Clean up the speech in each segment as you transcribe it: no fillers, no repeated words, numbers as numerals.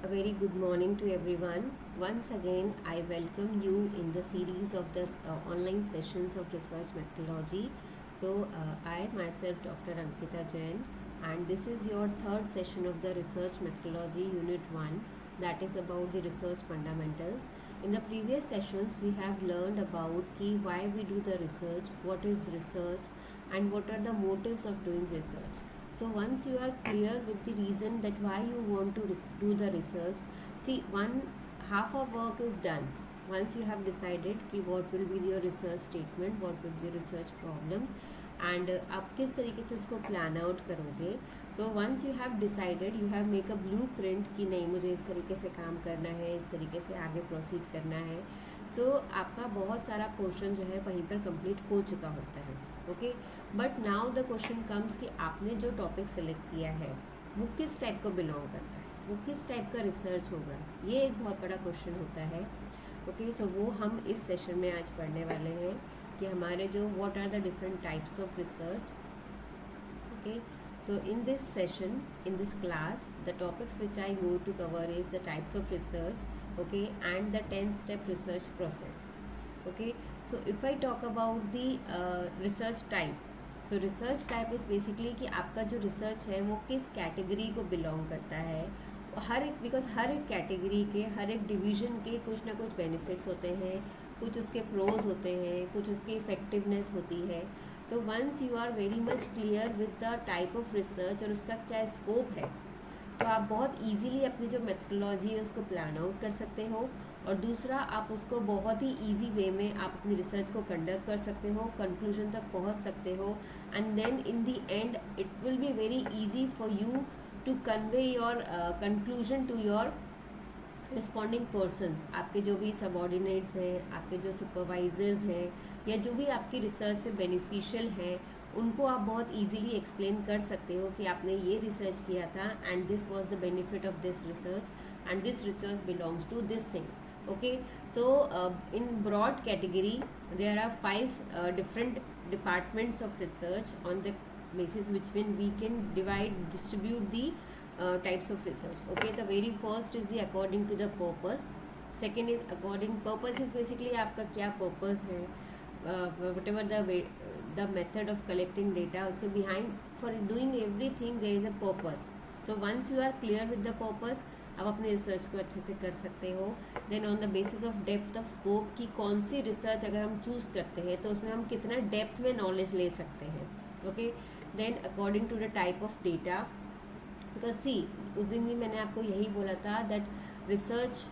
A very good morning to everyone. Once again, I welcome you in the series of the online sessions of research methodology. I myself, Dr. Ankita Jain, and this is your third session of the research methodology unit 1, that is about the research fundamentals. In the previous sessions, we have learned about why we do the research, what is research, and what are the motives of doing research. So once you are clear with the reason that why you want to do the research, see, one half of work is done. Once you have decided कि what will be your research statement, what will be your research problem, and आप किस तरीके से इसको plan out करोगे. So once you have decided, you have make a blueprint कि नहीं मुझे इस तरीके से काम करना है, इस तरीके से आगे प्रोसीड करना है. सो आपका बहुत सारा पोर्शन जो है वहीं पर कंप्लीट हो चुका होता है. Okay, but now the question comes कि आपने जो टॉपिक सेलेक्ट किया है वो किस टाइप को बिलोंग करता है, वो किस टाइप का रिसर्च होगा, ये एक बहुत बड़ा क्वेश्चन होता है. ओके, सो वो हम इस सेशन में आज पढ़ने वाले हैं कि हमारे जो what are the different types of research. Okay, so in this session, in this class, the topics which I go to cover is the types of research, okay, and the 10-step research process. Okay, so if I talk about the research type, so research type is basically कि आपका जो research है वो किस category को belong करता है. हर एक बिकॉज हर एक कैटेगरी के, हर एक डिवीज़न के कुछ ना कुछ बेनिफिट्स होते हैं, कुछ उसके प्रोज होते हैं, कुछ उसकी इफ़ेक्टिवनेस होती है. तो once you are very much clear with the type of research और उसका क्या स्कोप है, तो आप बहुत इजीली अपनी जो मेथडोलॉजी है उसको प्लान आउट कर सकते हो. और दूसरा, आप उसको बहुत ही इजी वे में आप अपनी रिसर्च को कंडक्ट कर सकते हो, कंक्लूजन तक पहुंच सकते हो, and then in the end it will be very easy for you to convey your conclusion to your responding persons. आपके जो भी सबॉर्डिनेट्स हैं, आपके जो सुपरवाइजर्स हैं, या जो भी आपकी रिसर्च से बेनिफिशियल हैं, उनको आप बहुत इजीली एक्सप्लेन कर सकते हो कि आपने ये रिसर्च किया था and this was the benefit of this research and this research belongs to this thing. Okay, so in broad category there are 5 different departments of research on the basis which when we can distribute the types of research. Okay, the very first is the according to the purpose. Second is according purpose is basically आपका क्या purpose है, whatever the method of collecting data, उसके behind for doing everything there is a purpose. So once you are clear with the purpose, आप अपने research को अच्छे से कर सकते हो. Then on the basis of depth of scope कि कौन सी रिसर्च अगर हम चूज़ करते हैं तो उसमें हम कितना डेप्थ में नॉलेज ले सकते हैं. Okay, then according to the type of data, because see उस दिन भी मैंने आपको यही बोला था that research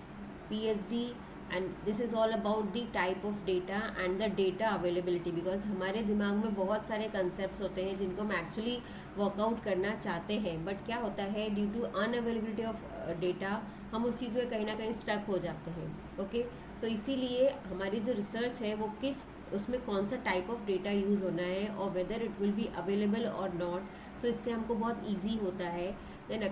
PhD and this is all about the type of data and the data availability. Because हमारे दिमाग में बहुत सारे कंसेप्ट होते हैं जिनको हम एक्चुअली वर्कआउट करना चाहते हैं, बट क्या होता है due to unavailability of data हम उस चीज़ में कहीं ना कहीं स्टक हो जाते हैं. ओके, सो इसीलिए हमारी जो रिसर्च है वो किस उसमें कौन सा टाइप ऑफ डेटा यूज़ होना है और whether it will be available और नॉट. सो इससे हमको बहुत ईजी होता है. Then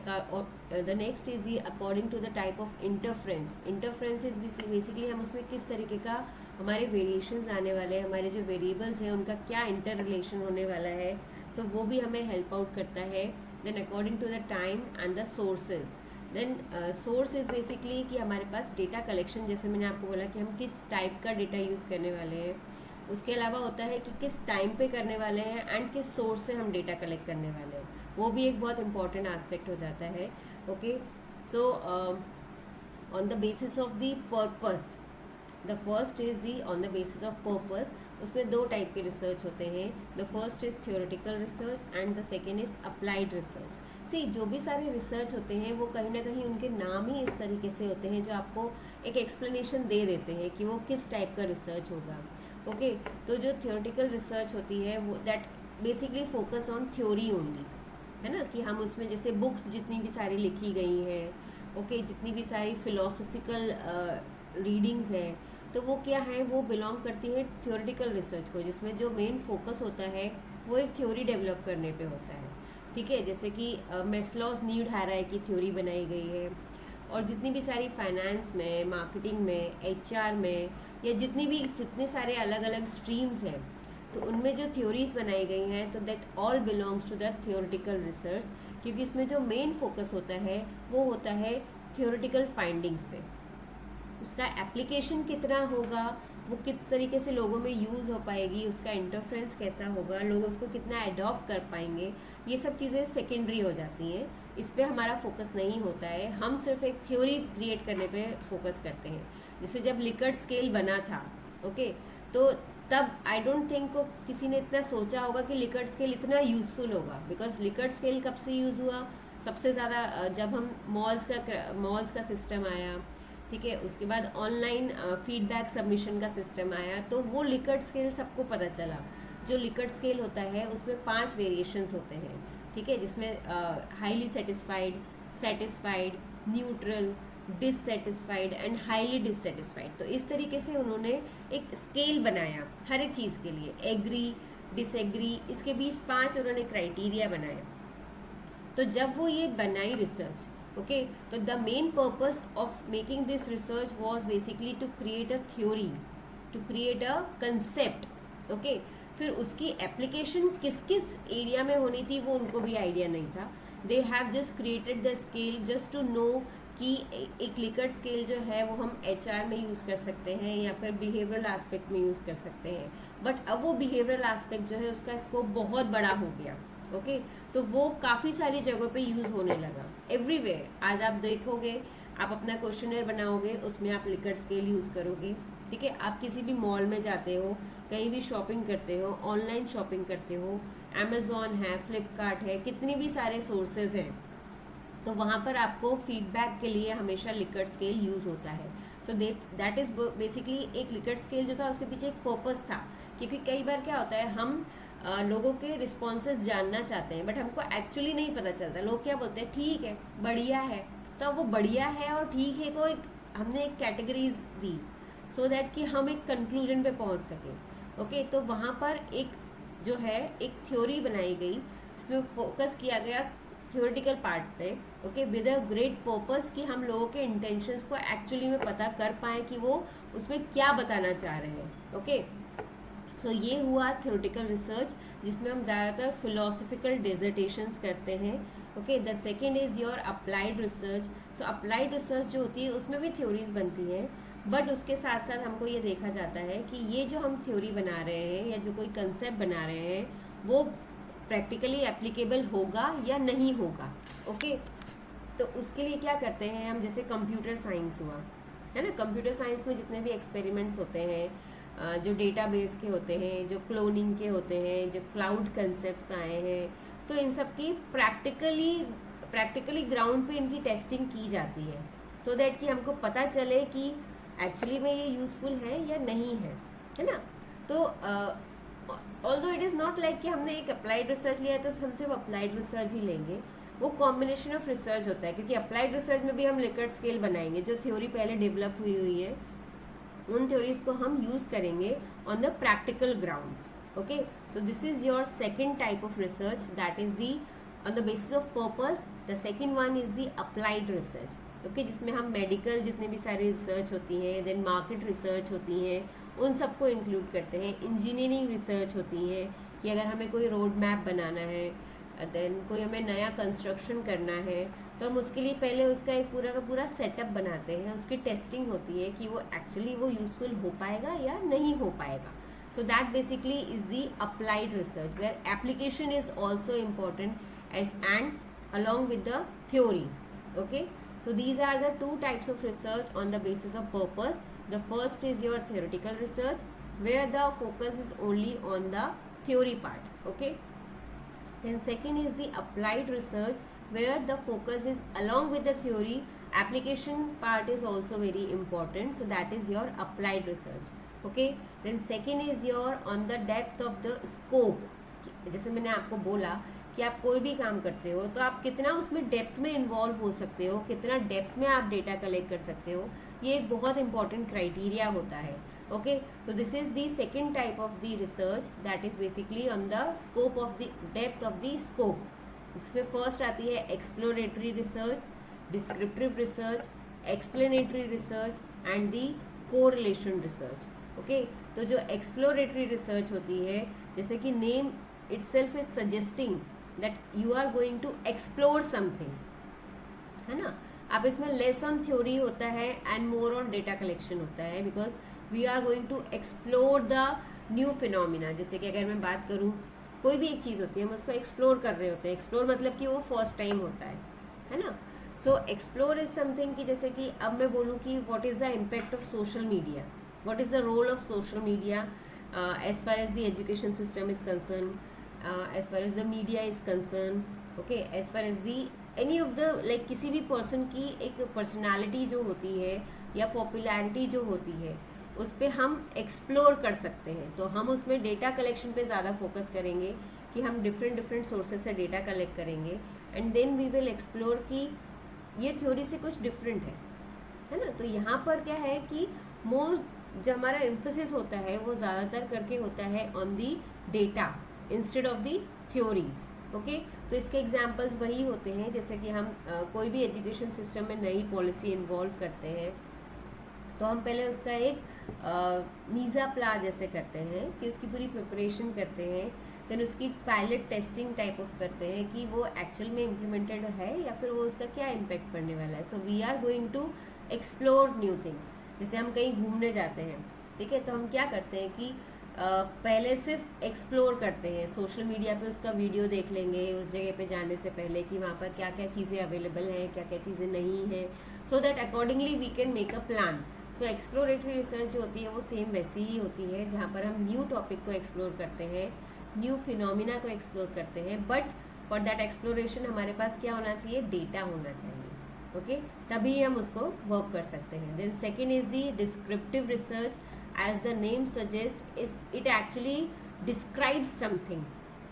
the next is the according to the type of interference. Interference is basically हम उसमें किस तरीके का हमारे वेरिएशंस आने वाले हैं, हमारे जो वेरिएबल्स हैं उनका क्या इंटर रिलेशन होने वाला है. सो वो भी हमें हेल्प आउट करता है. Then according to the time and the sources. Then source is basically कि हमारे पास डेटा कलेक्शन, जैसे मैंने आपको बोला कि हम किस टाइप का डेटा यूज़ करने वाले हैं. उसके अलावा होता है कि किस टाइम पे करने वाले हैं एंड किस सोर्स से हम डेटा कलेक्ट करने वाले हैं, वो भी एक बहुत इंपॉर्टेंट एस्पेक्ट हो जाता है. Okay, so on the basis of the purpose, the first is the on the basis of purpose. उसमें 2 टाइप के रिसर्च होते हैं. The first is theoretical research and the second is applied research. See जो भी सारे research होते हैं वो कहीं ना कहीं उनके नाम ही इस तरीके से होते हैं जो आपको एक एक्सप्लेनेशन दे देते हैं कि वो किस टाइप का रिसर्च होगा. ओके, तो जो थियोरेटिकल रिसर्च होती है वो that basically focus on theory only, है ना, कि हम उसमें जैसे बुक्स जितनी भी सारी लिखी गई हैं, ओके, जितनी भी सारी फिलोसफिकल रीडिंग्स हैं, तो वो क्या है, वो बिलोंग करती है थियोरेटिकल रिसर्च को, जिसमें जो मेन फोकस होता है वो एक थ्योरी डेवलप करने पे होता है. ठीक है, जैसे कि मेस्लॉस नीड हायरार्की थ्योरी बनाई गई है, और जितनी भी सारी फाइनेंस में, मार्केटिंग में, HR में, या जितने सारे अलग अलग स्ट्रीम्स हैं, तो उनमें जो थ्योरीज बनाई गई हैं, तो that all belongs to the theoretical research. क्योंकि इसमें जो मेन फोकस होता है वो होता है थियोरेटिकल फाइंडिंग्स पे, उसका एप्लीकेशन कितना होगा, वो किस तरीके से लोगों में यूज़ हो पाएगी, उसका इंटरफ्रेंस कैसा होगा, लोग उसको कितना अडॉप्ट कर पाएंगे, ये सब चीज़ें सेकेंडरी हो जाती हैं। इस पर हमारा फोकस नहीं होता है, हम सिर्फ एक थ्योरी क्रिएट करने पे फोकस करते हैं। जैसे जब लिकर्ट स्केल बना था, ओके, तो तब आई डोंट थिंक को किसी ने इतना सोचा होगा कि लिकर्ट स्केल इतना यूज़फुल होगा, बिकॉज लिकर्ट स्केल कब से यूज़ हुआ, सबसे ज़्यादा जब हम मॉल्स का सिस्टम आया, ठीक है, उसके बाद ऑनलाइन फीडबैक सबमिशन का सिस्टम आया, तो वो लिकर्ट स्केल सबको पता चला। जो लिकर्ट स्केल होता है उसमें 5 वेरिएशंस होते हैं, ठीक है, जिसमें highly satisfied, satisfied, neutral, dissatisfied and highly dissatisfied. तो इस तरीके से उन्होंने एक स्केल बनाया हर एक चीज़ के लिए, एग्री, डिसएग्री, इसके बीच 5 उन्होंने क्राइटेरिया बनाए। तो जब वो ये बनाई रिसर्च, ओके, तो the main purpose of making this research was basically to create a theory, to create a concept, okay. फिर उसकी एप्लीकेशन किस किस एरिया में होनी थी वो उनको भी आइडिया नहीं था। They have just created the scale just to know कि एक लिकर्ट स्केल जो है वो हम HR में यूज़ कर सकते हैं या फिर बिहेवियरल एस्पेक्ट में यूज़ कर सकते हैं, बट अब वो बिहेवियरल एस्पेक्ट जो है उसका स्कोप बहुत बड़ा हो गया, ओके। तो वो काफ़ी सारी जगहों पे यूज़ होने लगा, एवरीवेयर। आज आप देखोगे, आप अपना क्वेश्चनर बनाओगे, उसमें आप लिकर्ट स्केल यूज़ करोगे, ठीक है। आप किसी भी मॉल में जाते हो, कहीं भी शॉपिंग करते हो, ऑनलाइन शॉपिंग करते हो, अमेज़ॉन है, फ्लिपकार्ट है, कितनी भी सारे सोर्सेज हैं, तो वहाँ पर आपको फीडबैक के लिए हमेशा लिकर्ट स्केल यूज़ होता है। सो दैट इज़ बेसिकली एक लिकर्ट स्केल जो था उसके पीछे एक पर्पस था, क्योंकि कई बार क्या होता है, हम लोगों के रिस्पॉन्सेज जानना चाहते हैं, बट हमको एक्चुअली नहीं पता चलता। लोग क्या बोलते हैं, ठीक है, बढ़िया है, तो वो बढ़िया है और ठीक है को एक हमने एक कैटेगरीज दी सो दैट कि हम एक कंक्लूजन पे पहुंच सकें, ओके। तो वहाँ पर एक जो है एक थ्योरी बनाई गई, जिसमें फोकस किया गया थ्योरेटिकल पार्ट पे, okay, with a great purpose कि हम लोगों के इंटेंशंस को एक्चुअली में पता कर पाएँ कि वो उसमें क्या बताना चाह रहे हैं, ओके। सो ये हुआ थ्योरेटिकल रिसर्च, जिसमें हम ज़्यादातर फिलोसफिकल डिसर्टेशंस करते हैं, okay. The second is your applied research. So applied research जो होती है उसमें भी थ्योरीज बनती हैं, बट उसके साथ साथ हमको ये देखा जाता है कि ये जो हम थ्योरी बना रहे हैं या जो कोई कंसेप्ट बना रहे हैं वो प्रैक्टिकली एप्लीकेबल होगा या नहीं होगा, ओके। तो उसके लिए क्या करते हैं हम, जैसे कंप्यूटर साइंस हुआ है ना, कंप्यूटर साइंस में जितने भी एक्सपेरिमेंट्स होते हैं, जो डेटाबेस के होते हैं, जो क्लोनिंग के होते हैं, जो क्लाउड कंसेप्ट्स आए हैं, तो इन सब की प्रैक्टिकली ग्राउंड पे इनकी टेस्टिंग की जाती है, सो दैट कि हमको पता चले कि एक्चुअली में ये यूज़फुल है या नहीं है ना। तो although it is not like कि हमने एक अप्लाइड रिसर्च लिया है तो हम सिर्फ अप्लाइड रिसर्च ही लेंगे, वो कॉम्बिनेशन ऑफ रिसर्च होता है, क्योंकि अप्लाइड रिसर्च में भी हम लिकर्ट स्केल बनाएंगे, जो थ्योरी पहले डेवलप हुई है उन थ्योरीज को हम यूज करेंगे on the practical grounds, okay. So this is your second type of research, that is the on the basis of purpose. The second one is the applied research, okay, जिसमें हम medical जितने भी सारी research होती हैं, then market research होती हैं, उन सबको इंक्लूड करते हैं। इंजीनियरिंग रिसर्च होती है कि अगर हमें कोई रोड मैप बनाना है, देन कोई हमें नया कंस्ट्रक्शन करना है, तो हम उसके लिए पहले उसका एक पूरा का पूरा सेटअप बनाते हैं, उसकी टेस्टिंग होती है कि वो एक्चुअली वो यूज़फुल हो पाएगा या नहीं हो पाएगा। So that basically is the applied research, where application is also important and along with the theory, okay. So these are the two types of research on the basis of purpose. The first is your theoretical research, where the focus is only on the theory part, okay. Then second is the applied research, where the focus is along with the theory, application part is also very important, so that is your applied research, okay. Then second is your on the depth of the scope, जैसे मैंने आपको बोला कि आप कोई भी काम करते हो तो आप कितना उसमें डेप्थ में इन्वॉल्व हो सकते हो, कितना डेप्थ में आप डेटा कलेक्ट कर सकते हो, ये एक बहुत इंपॉर्टेंट क्राइटेरिया होता है, okay. So this is the second type of the research, that is basically on the scope of the depth of the scope. इसमें फर्स्ट आती है exploratory research, descriptive research, explanatory research and the correlation research, okay. तो जो exploratory research होती है, जैसे कि name itself is suggesting that you are going to explore something, है ना. अब इसमें लेस ऑन थ्योरी होता है and more on data collection होता है, because we are going to explore the new phenomena. जैसे कि अगर मैं बात करूँ, कोई भी एक चीज़ होती है, हम उसको एक्सप्लोर कर रहे होते हैं। एक्सप्लोर मतलब कि वो फर्स्ट टाइम होता है ना। सो एक्सप्लोर इज समथिंग कि जैसे कि अब मैं बोलूँ कि what is the impact of social media, what is the role of social media as far as the education system is concern, as far as the media is concern, okay, as far as the any of the like किसी भी person की एक personality जो होती है या popularity जो होती है, उस पर हम एक्सप्लोर कर सकते हैं। तो हम उसमें डेटा कलेक्शन पे ज़्यादा फोकस करेंगे कि हम डिफरेंट सोर्सेज से डेटा कलेक्ट करेंगे and then we will explore कि ये थ्योरी से कुछ डिफरेंट है ना। तो यहाँ पर क्या है कि मोर जो हमारा एम्फोसिस होता है वो ज़्यादातर करके होता है on the data instead of the theories, okay. तो इसके एग्जांपल्स वही होते हैं, जैसे कि हम कोई भी एजुकेशन सिस्टम में नई पॉलिसी इन्वॉल्व करते हैं तो हम पहले उसका एक मीज़ा प्ला जैसे करते हैं कि उसकी पूरी प्रिपरेशन करते हैं, देन उसकी पायलट टेस्टिंग टाइप ऑफ करते हैं कि वो एक्चुअल में इम्प्लीमेंटेड है या फिर वो उसका क्या इम्पैक्ट पड़ने वाला है। So we are going to explore new things. जैसे हम कहीं घूमने जाते हैं, ठीक है, तो हम क्या करते हैं कि पहले सिर्फ एक्सप्लोर करते हैं, सोशल मीडिया पे उसका वीडियो देख लेंगे उस जगह पे जाने से पहले कि वहाँ पर क्या क्या चीज़ें अवेलेबल हैं, क्या क्या चीज़ें नहीं हैं, so that accordingly we can make a plan. So exploratory research जो होती है वो सेम वैसी ही होती है, जहाँ पर हम न्यू टॉपिक को एक्सप्लोर करते हैं, न्यू फिनोमिना को एक्सप्लोर करते हैं, बट फॉर दैट एक्सप्लोरेशन हमारे पास क्या होना चाहिए, डेटा होना चाहिए, ओके, तभी हम उसको वर्क कर सकते हैं। Then second is the descriptive research. As the name suggest it actually describes something,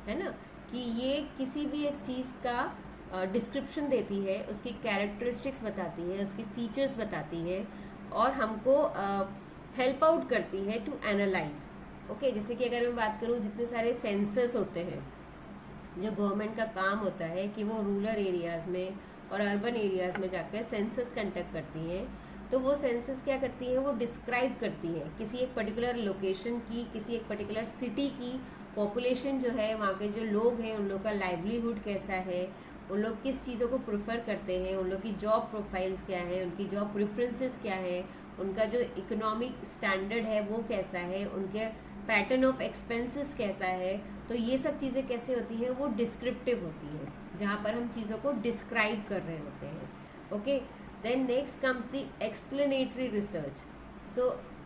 है ना, कि ये किसी भी एक चीज़ का डिस्क्रिप्शन देती है, उसकी कैरेक्टरिस्टिक्स बताती है, उसकी फीचर्स बताती है और हमको हेल्प आउट करती है टू एनालाइज, ओके। जैसे कि अगर मैं बात करूँ, जितने सारे सेंसस होते हैं, जो गवर्नमेंट का काम होता है कि वो रूरल एरियाज़ में और अर्बन एरियाज़ में जाकर सेंसस कंडक्ट करती हैं, तो वो सेंसस क्या करती है, वो डिस्क्राइब करती है किसी एक पर्टिकुलर लोकेशन की, किसी एक पर्टिकुलर सिटी की पॉपुलेशन जो है, वहाँ के जो लोग हैं उन लोग का लाइवलीहुड कैसा है, उन लोग किस चीज़ों को प्रेफर करते हैं, उन लोग की जॉब प्रोफाइल्स क्या है, उनकी जॉब प्रेफरेंसेस क्या है, उनका जो इकोनॉमिक स्टैंडर्ड है वो कैसा है, उनके पैटर्न ऑफ एक्सपेंसेस कैसा है। तो ये सब चीज़ें कैसे होती हैं, वो डिस्क्रिप्टिव होती हैं, जहाँ पर हम चीज़ों को डिस्क्राइब कर रहे होते हैं, okay. Then next comes the explanatory research. So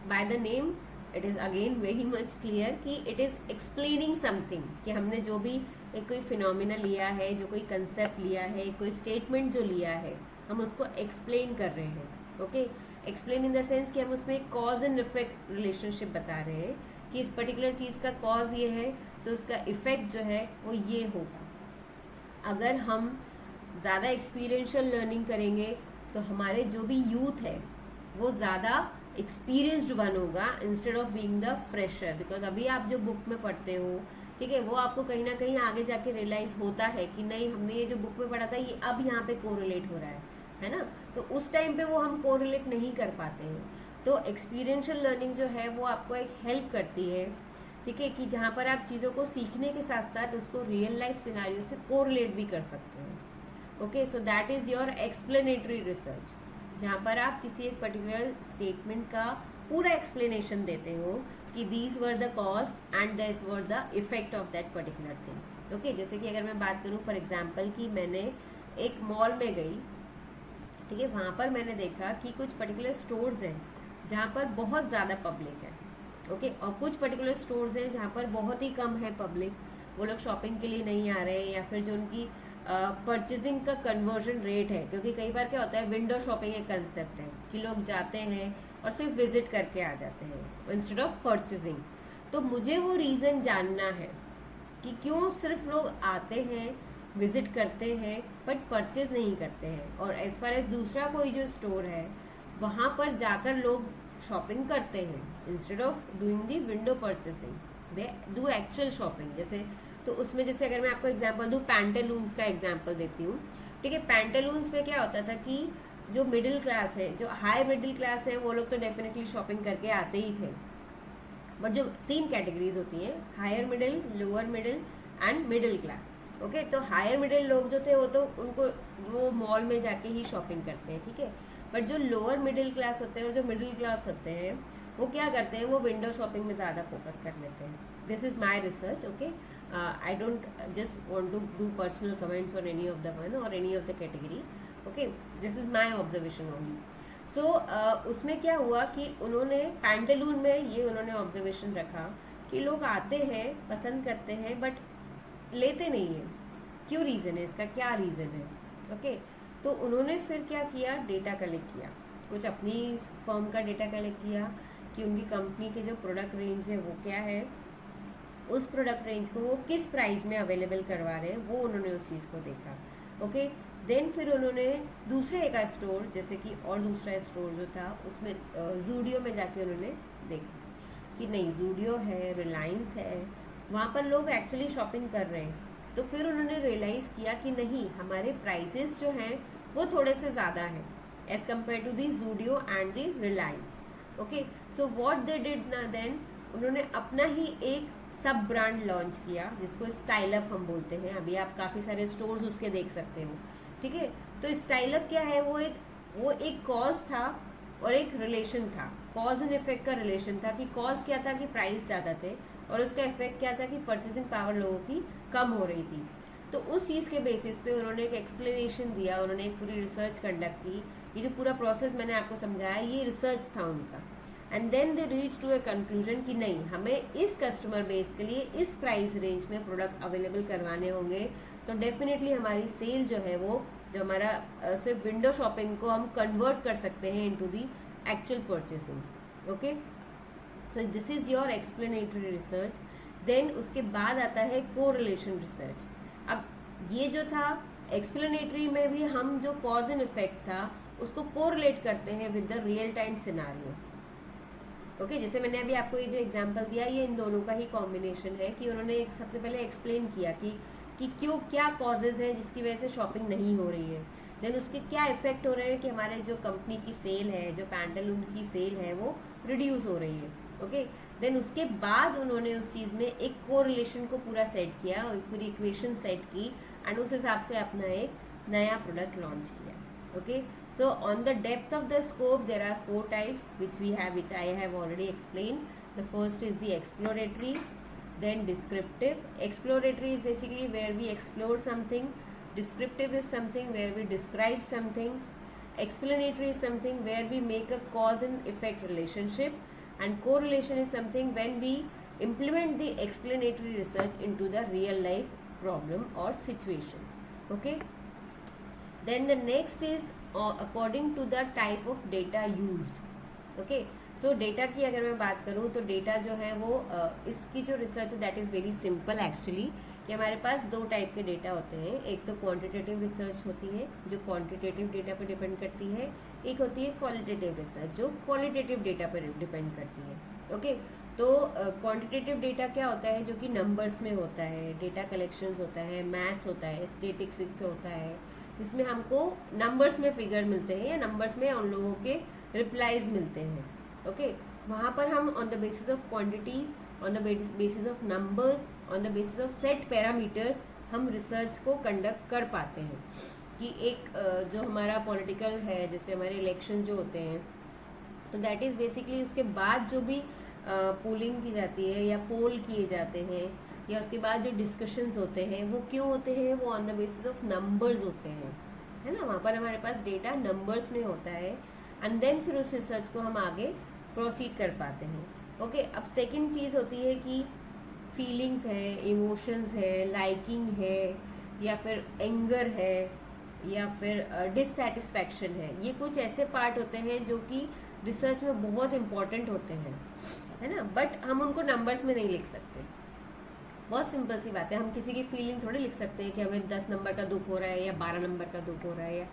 by the name it is again very much clear कि it is explaining something, कि हमने जो भी एक कोई फिनोमिना लिया है, जो कोई कंसेप्ट लिया है, कोई स्टेटमेंट जो लिया है, हम उसको एक्सप्लेन कर रहे हैं, okay. Explain in the sense कि हम उसमें कॉज एंड इफेक्ट रिलेशनशिप बता रहे हैं कि इस पर्टिकुलर चीज़ का कॉज ये है तो उसका इफेक्ट जो है वो ये होगा। अगर हम ज़्यादा एक्सपीरियंशियल लर्निंग करेंगे तो हमारे जो भी यूथ है वो ज़्यादा एक्सपीरियंस्ड वन होगा instead of being the fresher. Because अभी आप जो बुक में पढ़ते हो, ठीक है, वो आपको कहीं ना कहीं आगे जाके रियलाइज़ होता है कि नहीं, हमने ये जो बुक में पढ़ा था ये अब यहाँ पे कोरिलेट हो रहा है ना। तो उस टाइम पे वो हम कोरिलेट नहीं कर पाते हैं। तो एक्सपीरियंशियल लर्निंग जो है वो आपको एक हेल्प करती है, ठीक है, कि जहाँ पर आप चीज़ों को सीखने के साथ साथ उसको रियल लाइफ सिनारियो से कोरिलेट भी कर सकते हैं, okay. So that is your explanatory research, जहाँ पर आप किसी एक पर्टिकुलर स्टेटमेंट का पूरा एक्सप्लेनेशन देते हो कि these were the cost and this were the effect of that particular thing, okay. जैसे कि अगर मैं बात करूँ फॉर एग्जांपल कि मैंने एक मॉल में गई, ठीक है, वहाँ पर मैंने देखा कि कुछ पर्टिकुलर स्टोर्स हैं जहाँ पर बहुत ज़्यादा पब्लिक है, ओके, और कुछ पर्टिकुलर स्टोर्स हैं जहाँ पर बहुत ही कम है पब्लिक, वो लोग शॉपिंग के लिए नहीं आ रहे हैं, या फिर जो उनकी परचेजिंग का कन्वर्जन रेट है, क्योंकि कई बार क्या होता है, विंडो शॉपिंग एक कंसेप्ट है कि लोग जाते हैं और सिर्फ विजिट करके आ जाते हैं इंस्टेड ऑफ परचेजिंग। तो मुझे वो रीज़न जानना है कि क्यों सिर्फ लोग आते हैं, विजिट करते हैं, बट परचेज नहीं करते हैं, और एज फार एज दूसरा कोई जो स्टोर है वहाँ पर जाकर लोग शॉपिंग करते हैं instead of doing the window purchasing, they do actual shopping. जैसे तो उसमें जैसे अगर मैं आपको एग्जांपल दूँ, पैंटालून्स का एग्जांपल देती हूँ, ठीक है। पैंटालून्स में क्या होता था कि जो मिडिल क्लास है, जो हाई मिडिल क्लास है, वो लोग तो डेफिनेटली शॉपिंग करके आते ही थे, बट जो 3 कैटेगरीज होती हैं, higher middle, lower middle and middle class, okay, तो हायर मिडिल लोग जो थे वो तो उनको वो मॉल में जाके ही शॉपिंग करते हैं, ठीक है। बट जो लोअर मिडिल क्लास होते हैं और जो मिडिल क्लास होते हैं वो क्या करते हैं, वो विंडो शॉपिंग में ज़्यादा फोकस कर लेते हैं। This is my research, okay. I don't just want to do personal comments on any of the one or any of the category, okay. This is my observation only. So उसमें क्या हुआ कि उन्होंने pantaloon में ये उन्होंने observation रखा कि लोग आते हैं, पसंद करते हैं, बट लेते नहीं है। क्यों, रीज़न है इसका, क्या रीज़न है, ओके। तो उन्होंने फिर क्या किया, डेटा कलेक्ट किया, कुछ अपनी फर्म का डेटा कलेक्ट किया कि उनकी कंपनी के जो प्रोडक्ट रेंज है वो क्या है, उस प्रोडक्ट रेंज को वो किस प्राइस में अवेलेबल करवा रहे हैं, वो उन्होंने उस चीज़ को देखा, ओके। देन फिर उन्होंने दूसरे एक स्टोर, जैसे कि और दूसरा स्टोर जो था उसमें जूडियो में जाके उन्होंने देखा कि नहीं, जूडियो है, रिलायंस है, वहाँ पर लोग एक्चुअली शॉपिंग कर रहे हैं। तो फिर उन्होंने रियलाइज़ किया कि नहीं, हमारे प्राइसेस जो हैं वो थोड़े से ज़्यादा हैं as compare to the Zudio and the Reliance, okay. So what they did ना देन, उन्होंने अपना ही एक सब ब्रांड लॉन्च किया जिसको स्टाइल अप हम बोलते हैं। अभी आप काफ़ी सारे स्टोर्स उसके देख सकते हो, ठीक है। तो स्टाइल अप क्या है, वो एक कॉज था और एक रिलेशन था, कॉज एंड इफेक्ट का रिलेशन था कि कॉज क्या था कि प्राइस ज़्यादा थे और उसका इफेक्ट क्या था कि परचेसिंग पावर लोगों की कम हो रही थी। तो उस चीज़ के बेसिस पे उन्होंने एक एक्सप्लेनेशन दिया, उन्होंने एक पूरी रिसर्च कंडक्ट की। ये जो पूरा प्रोसेस मैंने आपको समझाया ये रिसर्च था उनका, and then they reach to a conclusion कि नहीं, हमें इस कस्टमर बेस के लिए इस प्राइस रेंज में प्रोडक्ट अवेलेबल करवाने होंगे। तो डेफिनेटली हमारी सेल जो है वो, जो हमारा सिर्फ विंडो शॉपिंग को हम कन्वर्ट कर सकते हैं into the actual purchasing, okay. So this is your explanatory research. Then उसके बाद आता है कोरिलेशन रिसर्च। अब ये जो था एक्सप्लेनेटरी में भी हम जो कॉज एंड इफेक्ट था उसको कोरिलेट करते हैं with the real time scenario, okay. जैसे मैंने अभी आपको ये जो एग्जांपल दिया ये इन दोनों का ही कॉम्बिनेशन है कि उन्होंने सबसे पहले एक्सप्लेन किया कि क्यों, क्या कॉजेज है जिसकी वजह से शॉपिंग नहीं हो रही है, देन उसके क्या इफेक्ट हो रहे हैं कि हमारे जो कंपनी की सेल है, जो पैंटलून की सेल है वो रिड्यूस हो रही है, ओके। देन उसके बाद उन्होंने उस चीज़ में एक कोरिलेशन को पूरा सेट किया और पूरी इक्वेशन सेट की एंड उस हिसाब से अपना एक नया प्रोडक्ट लॉन्च किया, okay. So on the depth of the scope there are 4 types which I have already explained. The first is the exploratory, then descriptive. Exploratory is basically where we explore something. Descriptive is something where we describe something. Explanatory is something where we make a cause and effect relationship, and correlation is something when we implement the explanatory research into the real life problem or situations, okay. Then the next is according to the type of data used, okay. So data की अगर मैं बात करूँ तो data जो है वो इसकी जो रिसर्च है that is very simple actually, कि हमारे पास 2 टाइप के डेटा होते हैं। एक तो क्वांटिटेटिव रिसर्च होती है जो क्वांटिटेटिव डेटा पर डिपेंड करती है, एक होती है क्वालिटेटिव रिसर्च जो क्वालिटेटिव डेटा पर डिपेंड करती है, ओके। तो क्वांटिटेटिव डेटा क्या होता है, जो कि नंबर्स में होता है, डेटा कलेक्शंस होता है, मैथ्स होता है, स्टैटिस्टिक्स होता है, जिसमें हमको नंबर्स में फिगर मिलते हैं या नंबर्स में उन लोगों के रिप्लाईज मिलते हैं, ओके। वहाँ पर हम on the basis of quantities, on the basis of numbers, on the basis of set parameters हम रिसर्च को कंडक्ट कर पाते हैं कि एक जो हमारा पॉलिटिकल है, जैसे हमारे इलेक्शन जो होते हैं, तो दैट इज़ बेसिकली उसके बाद जो भी पोलिंग की जाती है या पोल किए जाते हैं या उसके बाद जो डिस्कशंस होते हैं वो क्यों होते हैं, वो on the basis of numbers होते हैं, है ना। वहाँ पर हमारे पास डेटा नंबर्स में होता है एंड देन फिर उस रिसर्च को हम आगे प्रोसीड कर पाते हैं, ओके। अब सेकंड चीज़ होती है कि फीलिंग्स है, इमोशंस है, लाइकिंग है या फिर एंगर है या फिर डिससेटिस्फैक्शन है। ये कुछ ऐसे पार्ट होते हैं जो कि रिसर्च में बहुत इंपॉर्टेंट होते हैं, है ना, बट हम उनको नंबर्स में नहीं लिख सकते। बहुत सिंपल सी बात है, हम किसी की फीलिंग थोड़ी लिख सकते हैं कि हमें 10 नंबर का दुख हो रहा है या 12 नंबर का दुख हो रहा है या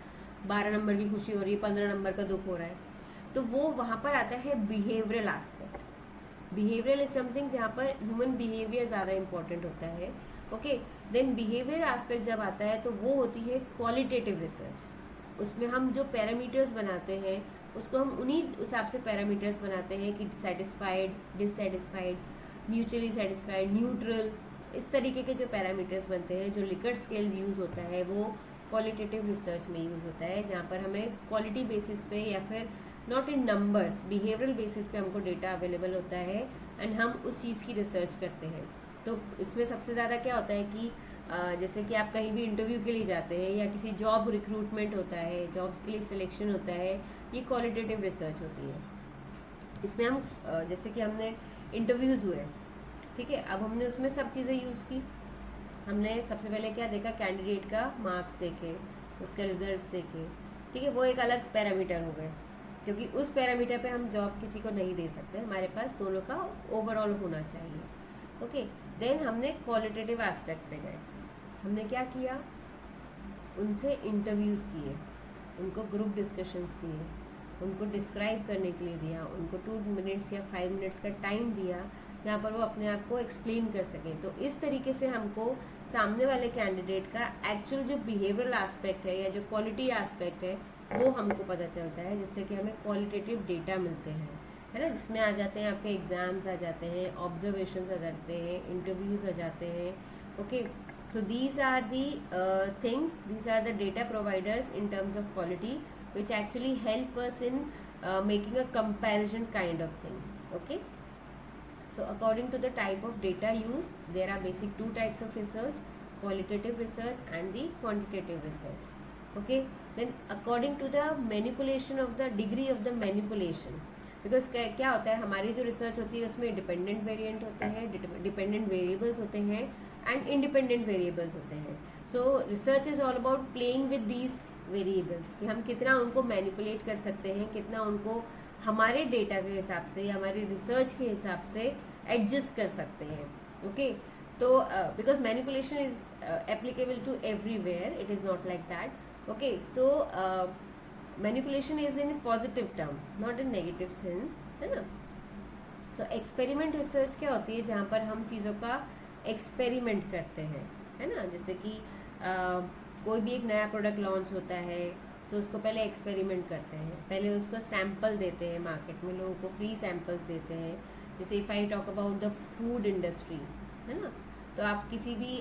12 नंबर की खुशी हो रही है, 15 नंबर का दुख हो रहा है। तो वो वहाँ पर आता है behavioural aspect. Behavioural is something जहाँ पर ह्यूमन बिहेवियर ज़्यादा इंपॉर्टेंट होता है, ओके। देन बिहेवियर एस्पेक्ट जब आता है तो वो होती है क्वालिटेटिव रिसर्च। उसमें हम जो पैरामीटर्स बनाते हैं उसको हम उन्हीं हिसाब से पैरामीटर्स बनाते हैं कि satisfied, dissatisfied, mutually satisfied, neutral, इस तरीके के जो पैरामीटर्स बनते हैं, जो लिकर्ट स्केल यूज़ होता है वो क्वालिटेटिव रिसर्च में यूज़ होता है, जहाँ पर हमें क्वालिटी बेसिस पे या फिर not in numbers, behavioural basis पे हमको डेटा अवेलेबल होता है एंड हम उस चीज़ की रिसर्च करते हैं। तो इसमें सबसे ज़्यादा क्या होता है कि जैसे कि आप कहीं भी इंटरव्यू के लिए जाते हैं या किसी जॉब रिक्रूटमेंट होता है, जॉब्स के लिए सिलेक्शन होता है, ये क्वालिटेटिव रिसर्च होती है। इसमें हम जैसे कि हमने इंटरव्यूज़ हुए, ठीक है, अब हमने उसमें सब चीज़ें यूज़ की। हमने सबसे पहले क्या देखा, कैंडिडेट का मार्क्स देखे, उसके रिजल्ट्स देखे, ठीक है, वो एक अलग पैरामीटर हो गए, क्योंकि उस पैरामीटर पे हम जॉब किसी को नहीं दे सकते, हमारे पास दोनों का ओवरऑल होना चाहिए। ओके, देन हमने क्वालिटेटिव एस्पेक्ट पे गए। हमने क्या किया, उनसे इंटरव्यूज़ किए, उनको ग्रुप डिस्कशंस दिए, उनको डिस्क्राइब करने के लिए दिया, उनको 2 मिनट्स या 5 मिनट्स का टाइम दिया जहाँ पर वो अपने आप को एक्सप्लेन कर सकें। तो इस तरीके से हमको सामने वाले कैंडिडेट का एक्चुअल जो बिहेवियरल एस्पेक्ट है या जो क्वालिटी एस्पेक्ट है वो हमको पता चलता है, जिससे कि हमें क्वालिटेटिव डेटा मिलते हैं, है ना, जिसमें आ जाते हैं आपके एग्ज़ाम्स आ जाते हैं, ऑब्जर्वेशंस आ जाते हैं, इंटरव्यूज़ आ जाते हैं। Okay, so these are the things, these are the data providers in terms of quality which actually help us in making a comparison kind of thing. Okay, so according to the type of data used, there are basic 2 types of research, qualitative research and the quantitative research. Okay, then according to the manipulation of the degree of the manipulation, because क्या होता है, हमारी जो research होती है उसमें dependent variant होते हैं, डिपेंडेंट वेरिएबल्स होते हैं एंड इंडिपेंडेंट वेरिएबल्स होते हैं। सो research is all about playing with these variables, कि हम कितना उनको मैनिपुलेट कर सकते हैं, कितना उनको हमारे डेटा के हिसाब से या हमारी रिसर्च के हिसाब से एडजस्ट कर सकते हैं। ओके, तो because manipulation is applicable to everywhere, it is not like that. Okay, so manipulation is in positive term, not in negative sense, है ना। सो एक्सपेरिमेंट रिसर्च क्या होती है, जहाँ पर हम चीज़ों का एक्सपेरिमेंट करते हैं, है ना। जैसे कि कोई भी एक नया प्रोडक्ट लॉन्च होता है तो उसको पहले एक्सपेरिमेंट करते हैं, पहले उसको सैम्पल देते हैं, मार्केट में लोगों को फ्री सैम्पल्स देते हैं। जैसे if I talk about the food industry, है ना, तो आप किसी भी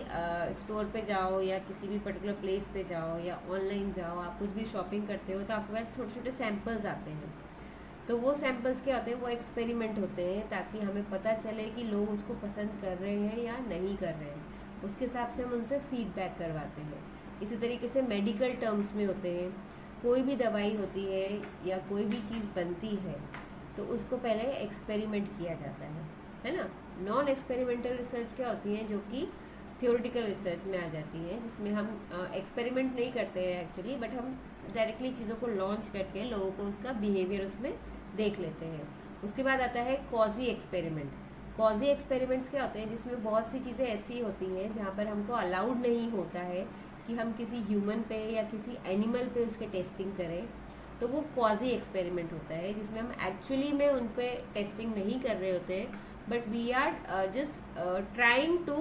स्टोर पे जाओ या किसी भी पर्टिकुलर प्लेस पे जाओ या ऑनलाइन जाओ, आप कुछ भी शॉपिंग करते हो तो आपके पास छोटे छोटे सैम्पल्स आते हैं। तो वो सैम्पल्स क्या होते हैं, वो एक्सपेरिमेंट होते हैं, ताकि हमें पता चले कि लोग उसको पसंद कर रहे हैं या नहीं कर रहे हैं। उसके हिसाब से हम उनसे फीडबैक करवाते हैं। इसी तरीके से मेडिकल टर्म्स में होते हैं, कोई भी दवाई होती है या कोई भी चीज़ बनती है तो उसको पहले एक्सपेरिमेंट किया जाता है ना। नॉन एक्सपेरिमेंटल रिसर्च क्या होती है, जो कि थियोरेटिकल रिसर्च में आ जाती है, जिसमें हम एक्सपेरिमेंट नहीं करते हैं एक्चुअली, बट हम डायरेक्टली चीज़ों को लॉन्च करके लोगों को उसका बिहेवियर उसमें देख लेते हैं। उसके बाद आता है कॉजी एक्सपेरिमेंट। कॉजी एक्सपेरिमेंट्स क्या होते हैं, जिसमें बहुत सी चीज़ें ऐसी होती हैं जहाँ पर हमको अलाउड नहीं होता है कि हम किसी ह्यूमन पे या किसी एनिमल पे उसके टेस्टिंग करें, तो वो क्वाजी एक्सपेरिमेंट होता है, जिसमें हम एक्चुअली में उन पे टेस्टिंग नहीं कर रहे होते हैं, but we are just trying to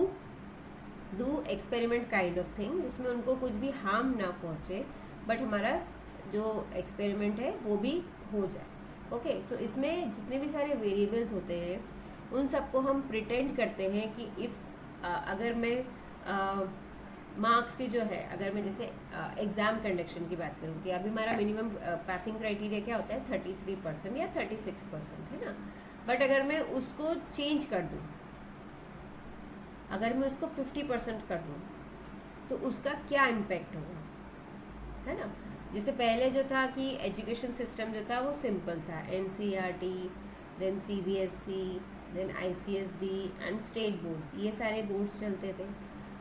do experiment kind of thing, जिसमें उनको कुछ भी हार्म ना पहुँचे, बट हमारा जो एक्सपेरिमेंट है वो भी हो जाए। ओके, सो इसमें जितने भी सारे वेरिएबल्स होते हैं उन सबको हम प्रिटेंड करते हैं कि इफ़ अगर मैं मार्क्स की जो है, अगर मैं जैसे एग्ज़ाम कंडक्शन की बात करूँ कि अभी हमारा मिनिमम पासिंग क्राइटेरिया क्या होता है 33% या 36%, है ना। बट अगर मैं उसको चेंज कर दूँ, अगर मैं उसको 50% कर दूँ तो उसका क्या इम्पैक्ट होगा, है ना। जैसे पहले जो था कि एजुकेशन सिस्टम जो था वो सिंपल था, NCERT, then CBSE, then ICSD and state boards, ये सारे बोर्ड्स चलते थे।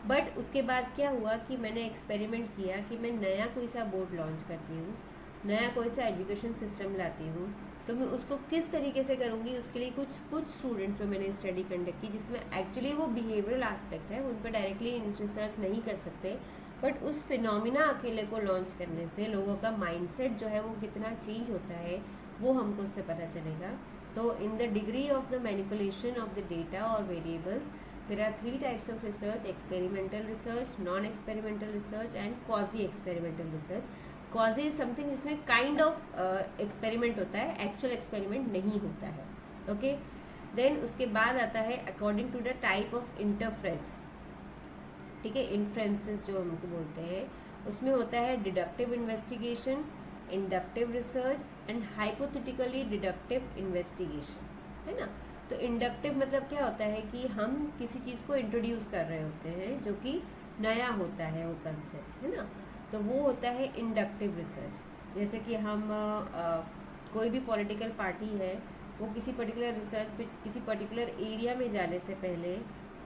बट उसके बाद क्या हुआ कि मैंने एक्सपेरिमेंट किया कि मैं नया कोई सा बोर्ड लॉन्च करती हूँ, नया कोई सा एजुकेशन सिस्टम लाती हूँ, तो मैं उसको किस तरीके से करूँगी। उसके लिए कुछ स्टूडेंट्स में मैंने स्टडी कंडक्ट की, जिसमें एक्चुअली वो बिहेवियरल एस्पेक्ट है, उन पर डायरेक्टली रिसर्च नहीं कर सकते, बट उस फिनोमिना अकेले को लॉन्च करने से लोगों का माइंडसेट जो है वो कितना चेंज होता है वो हमको उससे पता चलेगा। तो in the degree of the manipulation of the data और variables, there are 3 types of research: experimental research, non-experimental research and quasi-experimental research. Quasi is something जिसमें kind of experiment होता है, actual experiment नहीं होता है। Okay, then उसके बाद आता है according to the type of interference. ठीक है, इन्फ्रेंसेस जो हमको बोलते हैं, उसमें होता है deductive investigation, inductive research and hypothetically deductive investigation, है ना। तो इंडक्टिव मतलब क्या होता है कि हम किसी चीज़ को इंट्रोड्यूस कर रहे होते हैं जो कि नया होता है वो कंसेप्ट, है ना। तो वो होता है इंडक्टिव रिसर्च। जैसे कि हम कोई भी पॉलिटिकल पार्टी है, वो किसी पर्टिकुलर रिसर्च पे किसी पर्टिकुलर एरिया में जाने से पहले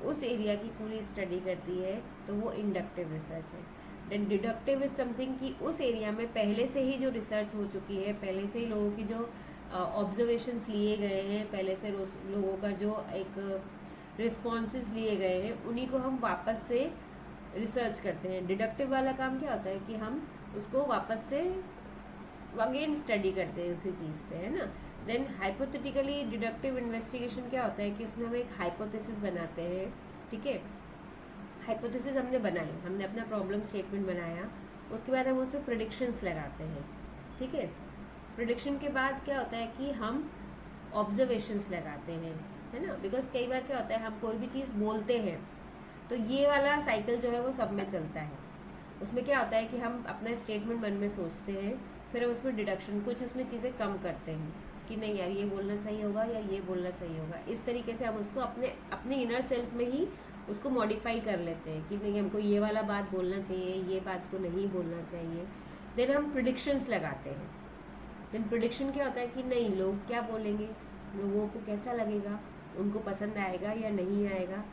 उस एरिया की पूरी स्टडी करती है, तो वो इंडक्टिव रिसर्च है। देन डिडक्टिव इज समथिंग कि उस एरिया में पहले से ही जो रिसर्च हो चुकी है, पहले से ही लोगों की जो ऑब्जर्वेशंस लिए गए हैं, पहले से लोगों का जो एक रिस्पॉन्सेस लिए गए हैं, उन्हीं को हम वापस से रिसर्च करते हैं। डिडक्टिव वाला काम क्या होता है कि हम उसको वापस से अगेन स्टडी करते हैं उसी चीज़ पे, है ना। देन हाइपोथेटिकली डिडक्टिव इन्वेस्टिगेशन क्या होता है कि उसमें हम एक हाइपोथेसिस बनाते हैं, ठीक है। हाइपोथेसिस हमने बनाई, हमने अपना प्रॉब्लम स्टेटमेंट बनाया, उसके बाद हम उसमें प्रेडिक्शंस लगाते हैं, ठीक है। प्रेडिक्शन के बाद क्या होता है कि हम ऑब्जर्वेशंस लगाते हैं, है ना। बिकॉज कई बार क्या होता है, हम कोई भी चीज़ बोलते हैं तो ये वाला साइकिल जो है वो सब में चलता है। उसमें क्या होता है कि हम अपना स्टेटमेंट मन में सोचते हैं, फिर हम उसमें डिडक्शन कुछ उसमें चीज़ें कम करते हैं कि नहीं यार ये बोलना सही होगा या ये बोलना सही होगा। इस तरीके से हम उसको अपने इनर सेल्फ में ही उसको मॉडिफाई कर लेते हैं कि नहीं हमको ये वाला बात बोलना चाहिए, ये बात को नहीं बोलना चाहिए। देन हम प्रिडिक्शंस लगाते हैं। देन प्रिडिक्शन क्या होता है कि नहीं लोग क्या बोलेंगे, लोगों को कैसा लगेगा, उनको पसंद आएगा या नहीं आएगा।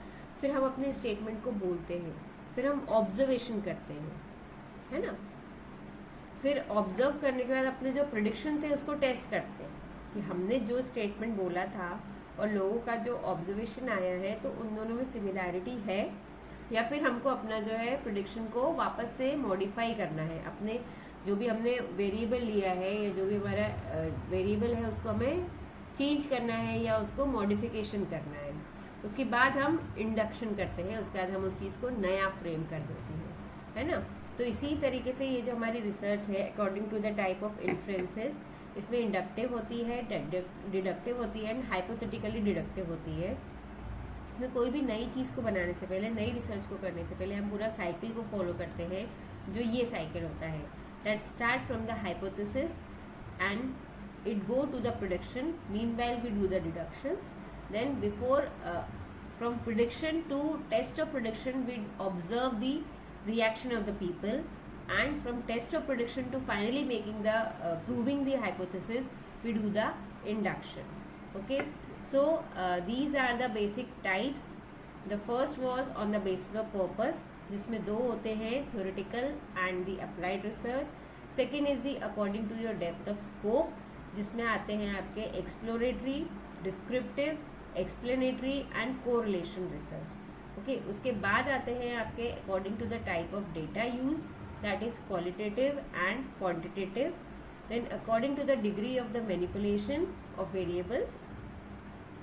फिर हम अपने स्टेटमेंट को बोलते हैं, फिर हम ऑब्जर्वेशन करते हैं, है ना। फिर ऑब्जर्व करने के बाद अपने जो प्रिडिक्शन थे उसको टेस्ट करते हैं कि हमने जो स्टेटमेंट बोला था और लोगों का जो ऑब्जर्वेशन आया है तो उन दोनों में सिमिलैरिटी है, या फिर हमको अपना जो है प्रिडिक्शन को वापस से मॉडिफाई करना है। अपने जो भी हमने वेरिएबल लिया है या जो भी हमारा वेरिएबल है उसको हमें चेंज करना है या उसको मॉडिफिकेशन करना है। उसके बाद हम इंडक्शन करते हैं, उसके बाद हम उस चीज़ को नया फ्रेम कर देते हैं, है ना। तो इसी तरीके से ये जो हमारी रिसर्च है according to the type of inferences, इसमें इंडक्टिव होती है, डिडक्टिव होती है एंड हाइपोथेटिकली डिडक्टिव होती है। इसमें कोई भी नई चीज़ को बनाने से पहले, नई रिसर्च को करने से पहले हम पूरा साइकिल को फॉलो करते हैं, जो ये साइकिल होता है that start from the hypothesis and it go to the prediction, meanwhile we do the deductions, then before from prediction to test of prediction we observe the reaction of the people, and from test of prediction to finally making the proving the hypothesis we do the induction. Okay, so these are the basic types. The first was on the basis of purpose, जिसमें दो होते हैं, theoretical and the applied research. Second is the according to your depth of scope, जिसमें आते हैं आपके exploratory, descriptive, explanatory and correlation research. Okay, उसके बाद आते हैं आपके according to the type of data use, that is qualitative and quantitative. Then according to the degree of the manipulation of variables,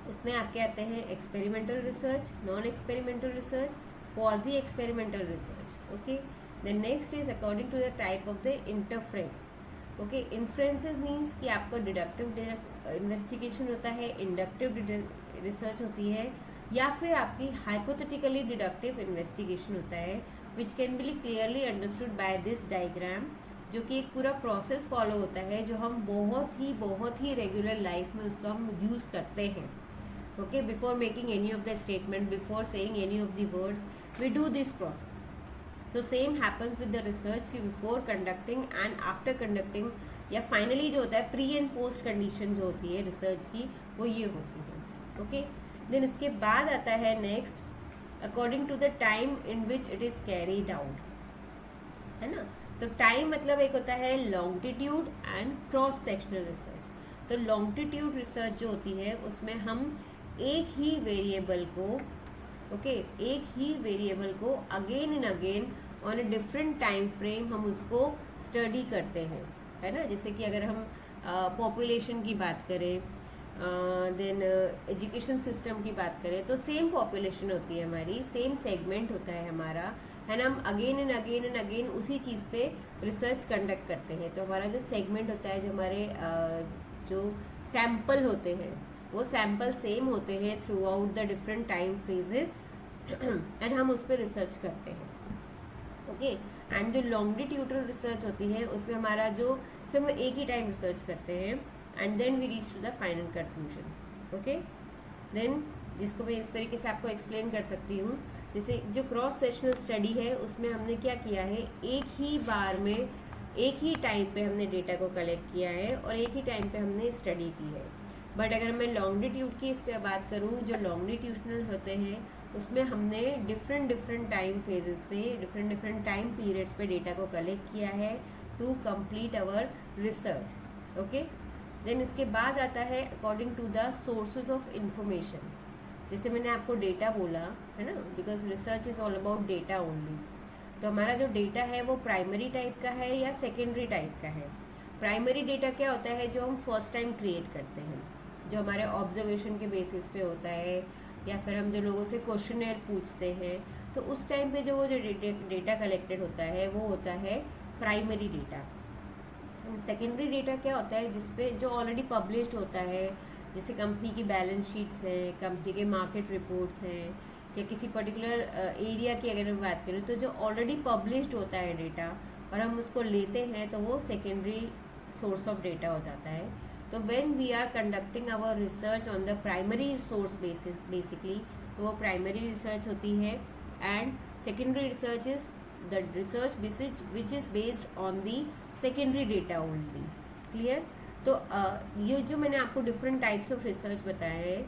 इसमें आपके आते हैं experimental research, non experimental research, quasi experimental research. Okay, then next is according to the type of the interference. Okay, inferences means कि आपका deductive investigation होता है, inductive research होती है, या फिर आपकी हाइपोथेटिकली डिडक्टिव इन्वेस्टिगेशन होता है, which can be clearly understood by this diagram, जो कि एक पूरा प्रोसेस फॉलो होता है जो हम बहुत ही रेगुलर लाइफ में उसको हम यूज़ करते हैं। Okay, before making any of the statement, before saying any of the words, we do this process. So same happens with the research कि before conducting and after conducting, या finally जो होता है प्री एंड पोस्ट कंडीशन जो होती है research की, वो ये होती है। ओके, देन उसके बाद आता है next according to the time in which it is carried out, है ना। तो टाइम मतलब एक होता है longitude and cross sectional research. तो लॉन्गिट्यूड रिसर्च जो होती है उसमें हम एक ही वेरिएबल को again and again on a different time frame हम उसको स्टडी करते हैं, है ना। जैसे कि अगर हम पॉपुलेशन की बात करें, देन एजुकेशन सिस्टम की बात करें, तो सेम पॉपुलेशन होती है हमारी, सेम सेगमेंट होता है हमारा, है ना। हम अगेन एंड अगेन उसी चीज़ पे रिसर्च कंडक्ट करते हैं। तो हमारा जो सेगमेंट होता है, जो हमारे जो सैम्पल होते हैं, वो सैम्पल सेम होते हैं through out the different time phases and हम उस पर रिसर्च करते हैं। ओके, एंड जो लॉन्गिट्यूडनल रिसर्च होती है उसमें हमारा जो सिर्फ एक ही टाइम रिसर्च करते हैं and then we reach to the final conclusion. Okay, then जिसको मैं इस तरीके से आपको एक्सप्लेन कर सकती हूँ, जैसे जो क्रॉस सेक्शनल स्टडी है उसमें हमने क्या किया है, एक ही बार में एक ही टाइम पे हमने डेटा को कलेक्ट किया है और एक ही टाइम पे हमने स्टडी की है। बट अगर मैं लॉन्गिट्यूड की बात करूँ, जो लॉन्गिट्यूडनल होते हैं उसमें हमने डिफरेंट टाइम फेजेस पे डिफरेंट टाइम पीरियड्स पे डेटा को कलेक्ट किया है to complete our research. Okay, then इसके बाद आता है according to the sources of information. जैसे मैंने आपको डेटा बोला है ना, because research is all about data only. तो हमारा जो डेटा है वो प्राइमरी टाइप का है या सेकेंडरी टाइप का है। प्राइमरी डेटा क्या होता है, जो हम फर्स्ट टाइम क्रिएट करते हैं, जो हमारे ऑब्जर्वेशन के बेसिस पे होता है, या फिर हम जो लोगों से क्वेश्चनर पूछते हैं, तो उस टाइम पे जो डेटा कलेक्टेड होता है वो होता है प्राइमरी डेटा। सेकेंडरी डेटा क्या होता है, जिसपे जो ऑलरेडी पब्लिश्ड होता है, जैसे कंपनी की बैलेंस शीट्स हैं, कंपनी के मार्केट रिपोर्ट्स हैं, या किसी पर्टिकुलर एरिया की अगर मैं बात करूँ तो जो ऑलरेडी पब्लिश्ड होता है डेटा और हम उसको लेते हैं तो वो सेकेंडरी सोर्स ऑफ डेटा हो जाता है। तो when we are conducting our research on the primary source basis basically, तो वो प्राइमरी रिसर्च होती है। And secondary research is the research which is based on the secondary data only. Clear? तो ये जो मैंने आपको डिफरेंट टाइप्स ऑफ रिसर्च बताया है,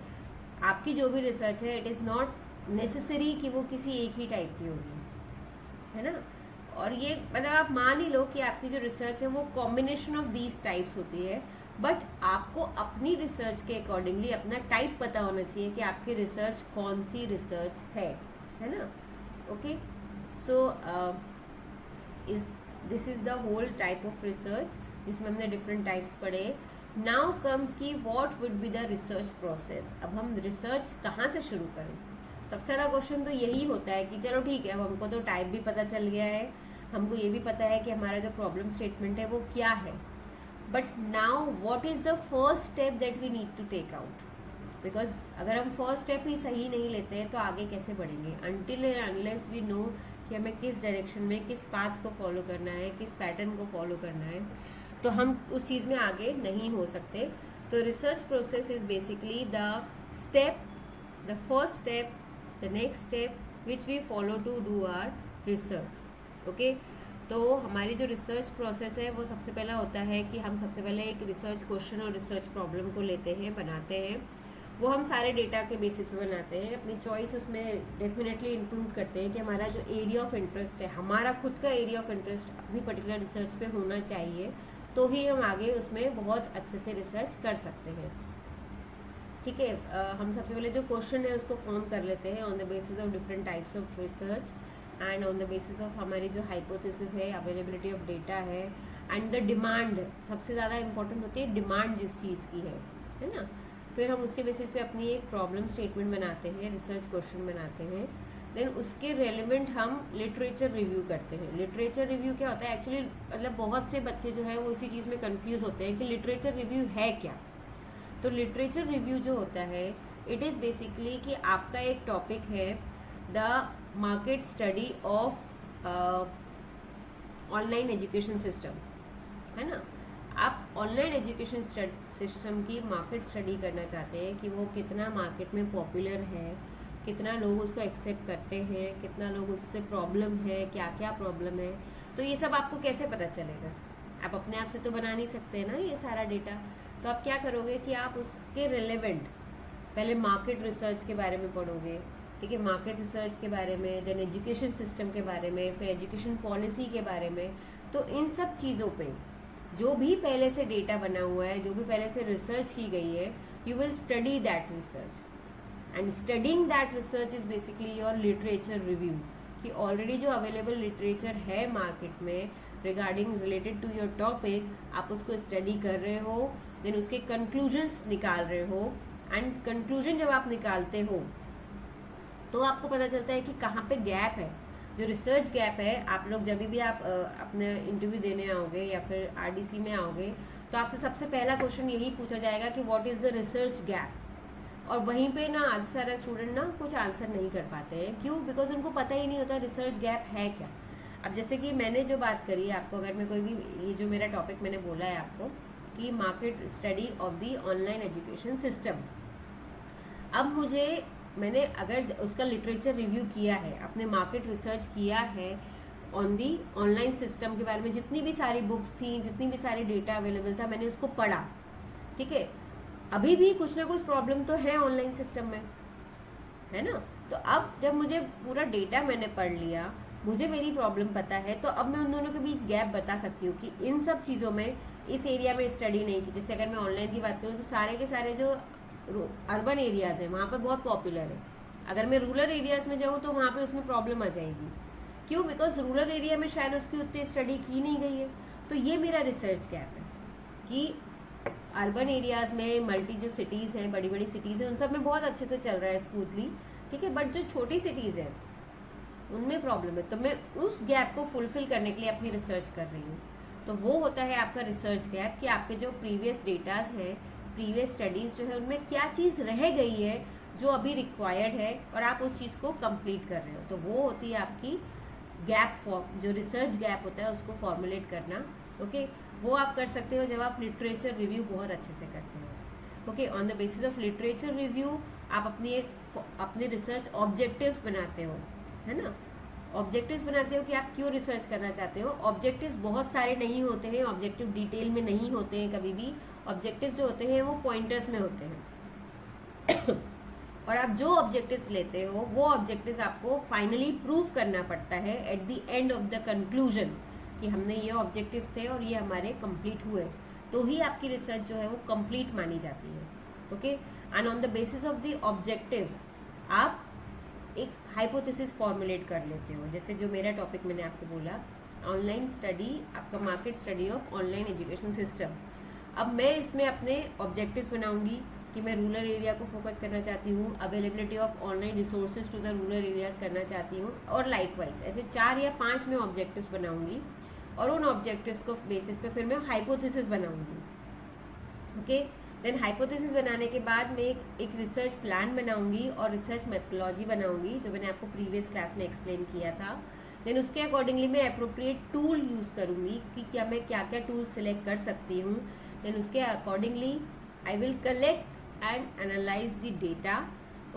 आपकी जो भी रिसर्च है इट इज़ नॉट नेसेसरी कि वो किसी एक ही टाइप की होगी, है ना। और ये मतलब आप मान ही लो कि आपकी जो रिसर्च है वो कॉम्बिनेशन ऑफ दीज टाइप्स होती है, बट आपको अपनी रिसर्च के अकॉर्डिंगली अपना टाइप पता होना चाहिए कि आपकी रिसर्च कौन सी रिसर्च है ना। Okay, so this is the whole type of research जिसमें हमने डिफरेंट टाइप्स पढ़े। नाउ कम्स की what would be the research process. अब हम रिसर्च कहाँ से शुरू करें? सबसे बड़ा क्वेश्चन तो यही होता है कि चलो ठीक है, अब हमको तो टाइप भी पता चल गया है, हमको ये भी पता है कि हमारा जो प्रॉब्लम स्टेटमेंट है वो क्या है, but now what is the first step that we need to take out. Because अगर हम फर्स्ट स्टेप ही सही नहीं लेते हैं तो आगे कैसे बढ़ेंगे, until and unless we know कि हमें किस डायरेक्शन में किस पाथ को फॉलो करना है, किस पैटर्न को फॉलो करना है, तो हम उस चीज़ में आगे नहीं हो सकते। तो research process is basically the step, the first step, the next step which we follow to do our research. Okay, तो हमारी जो रिसर्च प्रोसेस है वो सबसे पहला होता है कि हम सबसे पहले एक रिसर्च क्वेश्चन और रिसर्च प्रॉब्लम को लेते हैं, बनाते हैं। वो हम सारे डेटा के बेसिस पे बनाते हैं, अपनी चॉइस उसमें डेफिनेटली इंक्लूड करते हैं कि हमारा जो एरिया ऑफ इंटरेस्ट है, हमारा खुद का एरिया ऑफ इंटरेस्ट अपनी पर्टिकुलर रिसर्च पे होना चाहिए, तो ही हम आगे उसमें बहुत अच्छे से रिसर्च कर सकते हैं। ठीक है, हम सबसे पहले जो क्वेश्चन है उसको फॉर्म कर लेते हैं on the basis of different types of research and on the basis of हमारी जो हाइपोथेसिस है, अवेलेबिलिटी ऑफ डेटा है एंड द डिमांड। सबसे ज़्यादा इंपॉर्टेंट होती है डिमांड जिस चीज़ की है ना। फिर हम उसके बेसिस पे अपनी एक प्रॉब्लम स्टेटमेंट बनाते हैं, रिसर्च क्वेश्चन बनाते हैं, देन उसके रेलिवेंट हम लिटरेचर रिव्यू करते हैं। लिटरेचर रिव्यू क्या होता है एक्चुअली, मतलब बहुत से बच्चे जो है वो इसी चीज़ में कंफ्यूज होते हैं कि लिटरेचर रिव्यू है क्या। तो लिटरेचर रिव्यू जो होता है इट इज़ बेसिकली कि आपका एक टॉपिक है the market study of online education system, है ना। आप ऑनलाइन एजुकेशन सिस्टम की मार्केट स्टडी करना चाहते हैं कि वो कितना मार्केट में पॉपुलर है, कितना लोग उसको एक्सेप्ट करते हैं, कितना लोग उससे प्रॉब्लम है, क्या क्या प्रॉब्लम है। तो ये सब आपको कैसे पता चलेगा? आप अपने आप से तो बना नहीं सकते ना ये सारा डेटा। तो आप क्या करोगे कि आप उसके रिलेवेंट पहले मार्केट रिसर्च के बारे में पढ़ोगे, ठीक है, मार्केट रिसर्च के बारे में, देन एजुकेशन सिस्टम के बारे में, फिर एजुकेशन पॉलिसी के बारे में। तो इन सब चीज़ों पे जो भी पहले से डेटा बना हुआ है, जो भी पहले से रिसर्च की गई है, you will study that research and studying that research is basically your literature review, कि ऑलरेडी जो अवेलेबल लिटरेचर है मार्केट में regarding related to your topic, आप उसको स्टडी कर रहे हो, देन उसके कंक्लूजन्स निकाल रहे हो। एंड कंक्लूजन जब आप निकालते हो तो आपको पता चलता है कि कहाँ पे गैप है, जो रिसर्च गैप है। आप लोग जब भी आप अपने इंटरव्यू देने आओगे या फिर आरडीसी में आओगे तो आपसे सबसे पहला क्वेश्चन यही पूछा जाएगा कि what is the research gap. और वहीं पे ना आज सारा स्टूडेंट ना कुछ आंसर नहीं कर पाते हैं। क्यों? बिकॉज उनको पता ही नहीं होता रिसर्च गैप है क्या। अब जैसे कि मैंने जो बात करी आपको, अगर मैं कोई भी, ये जो मेरा टॉपिक मैंने बोला है आपको कि market study of the online education system, अब मैंने अगर उसका लिटरेचर रिव्यू किया है, अपने मार्केट रिसर्च किया है ऑन दी ऑनलाइन सिस्टम के बारे में, जितनी भी सारी बुक्स थी, जितनी भी सारी डेटा अवेलेबल था, मैंने उसको पढ़ा, ठीक है। अभी भी कुछ ना कुछ प्रॉब्लम तो है ऑनलाइन सिस्टम में, है ना। तो अब जब मुझे पूरा डेटा मैंने पढ़ लिया, मुझे मेरी प्रॉब्लम पता है, तो अब मैं उन दोनों के बीच गैप बता सकती हूँ कि इन सब चीज़ों में इस एरिया में स्टडी नहीं की। जैसे अगर मैं ऑनलाइन की बात करूँ तो सारे के सारे जो अर्बन एरियाज़ हैं वहाँ पर बहुत पॉपुलर है। अगर मैं रूरल एरियाज़ में जाऊँ तो वहाँ पे उसमें प्रॉब्लम आ जाएगी। क्यों? बिकॉज रूरल एरिया में शायद उसकी उतनी स्टडी की नहीं गई है। तो ये मेरा रिसर्च गैप है कि अर्बन एरियाज़ में मल्टी जो सिटीज़ हैं, बड़ी बड़ी सिटीज़ हैं, उन सब में बहुत अच्छे से चल रहा है स्मूथली, ठीक है। बट जो छोटी सिटीज़ हैं उनमें प्रॉब्लम है। तो मैं उस गैप को फुलफिल करने के लिए अपनी रिसर्च कर रही हूँ। तो वो होता है आपका रिसर्च गैप, कि आपके जो प्रीवियस डेटाज हैं, प्रीवियस स्टडीज़ जो है, उनमें क्या चीज़ रह गई है जो अभी रिक्वायर्ड है और आप उस चीज़ को कंप्लीट कर रहे हो। तो वो होती है आपकी गैप फॉर्म, जो रिसर्च गैप होता है उसको फॉर्मुलेट करना। ओके, वो आप कर सकते हो जब आप लिटरेचर रिव्यू बहुत अच्छे से करते हो। Okay, on the basis of literature review आप अपने रिसर्च ऑब्जेक्टिव्स बनाते हो, है ना। ऑब्जेक्टिव्स बनाते हो कि आप क्यों रिसर्च करना चाहते हो। ऑब्जेक्टिव्स बहुत सारे नहीं होते हैं, ऑब्जेक्टिव डिटेल में नहीं होते हैं कभी भी। ऑब्जेक्टिव्स जो होते हैं वो पॉइंटर्स में होते हैं और आप जो ऑब्जेक्टिव्स लेते हो वो ऑब्जेक्टिव्स आपको फाइनली प्रूव करना पड़ता है at the end of the conclusion, कि हमने ये ऑब्जेक्टिव्स थे और ये हमारे कंप्लीट हुए, तो ही आपकी रिसर्च जो है वो कंप्लीट मानी जाती है। Okay, and on the basis of the objectives आप एक हाइपोथेसिस फॉर्मुलेट कर लेते हो। जैसे जो मेरा टॉपिक मैंने आपको बोला, ऑनलाइन स्टडी, आपका market study of online education system. अब मैं इसमें अपने ऑब्जेक्टिव्स बनाऊंगी कि मैं रूरल एरिया को फोकस करना चाहती हूँ, availability of online resources to the rural areas करना चाहती हूँ, और लाइकवाइज ऐसे 4 या 5 में ऑब्जेक्टिव्स बनाऊंगी और उन ऑब्जेक्टिव्स को बेसिस पे फिर मैं हाइपोथेसिस बनाऊंगी। ओके, देन हाइपोथेसिस बनाने के बाद मैं एक रिसर्च प्लान बनाऊंगी और रिसर्च मेथोलॉजी बनाऊंगी, जो मैंने आपको प्रीवियस क्लास में एक्सप्लेन किया था। देन उसके अकॉर्डिंगली मैं अप्रोप्रिएट टूल यूज़ करूँगी कि क्या मैं क्या क्या टूल सिलेक्ट कर सकती हूँ। देन उसके accordingly I will collect and analyze the data.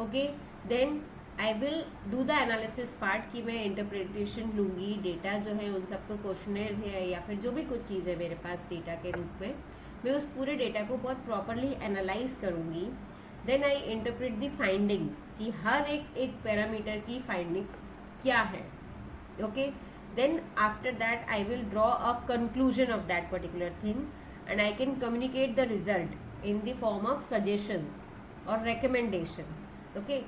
Okay, then I will do the analysis part, कि मैं इंटरप्रिटेशन लूँगी, डेटा जो है उन सबको क्वेश्चनर है या फिर जो भी कुछ चीज़ है मेरे पास डेटा के रूप में, मैं उस पूरे डेटा को बहुत प्रॉपरली एनालाइज करूँगी। Then I interpret the findings, कि हर एक पैरामीटर की फाइंडिंग क्या है। Okay, then after that I will draw a conclusion of that particular thing and I can communicate the result in the form of suggestions or recommendation. Okay,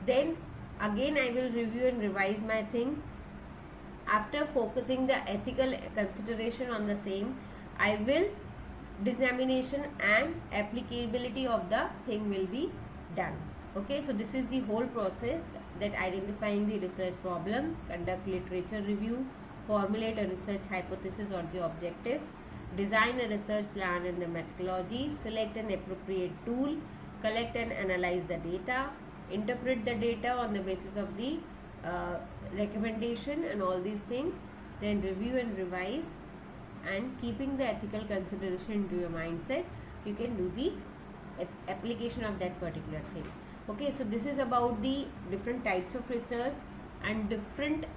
then again I will review and revise my thing. After focusing the ethical consideration on the same, I will dissemination and applicability of the thing will be done. Okay, so this is the whole process, that identifying the research problem, conduct literature review, formulate a research hypothesis or the objectives, design a research plan and the methodology, select an appropriate tool, collect and analyze the data, interpret the data on the basis of the recommendation and all these things, then review and revise, and keeping the ethical consideration into your mindset, you can do the application of that particular thing. Okay, so this is about the different types of research and different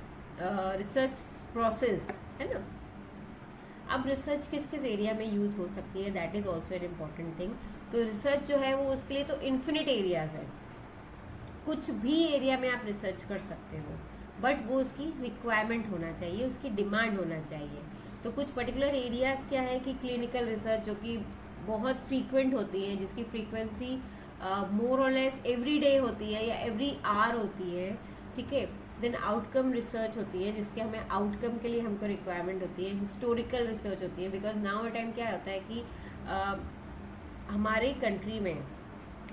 research process, है ना। अब research किस किस area में use हो सकती है, that is also an important thing. तो रिसर्च जो है वो उसके लिए तो इन्फिनिट एरियाज़ है, कुछ भी एरिया में आप रिसर्च कर सकते हो, बट वो उसकी रिक्वायरमेंट होना चाहिए, उसकी डिमांड होना चाहिए। तो कुछ पर्टिकुलर एरियाज़ क्या है कि क्लिनिकल रिसर्च, जो कि बहुत फ्रीक्वेंट होती है, जिसकी फ्रीक्वेंसी मोर और लेस एवरी डे होती है या एवरी आवर होती है, ठीक है। देन आउटकम रिसर्च होती है, जिसके हमें आउटकम के लिए हमको रिक्वायरमेंट होती है। हिस्टोरिकल रिसर्च होती है, बिकॉज नाउ टाइम क्या होता है कि हमारे कंट्री में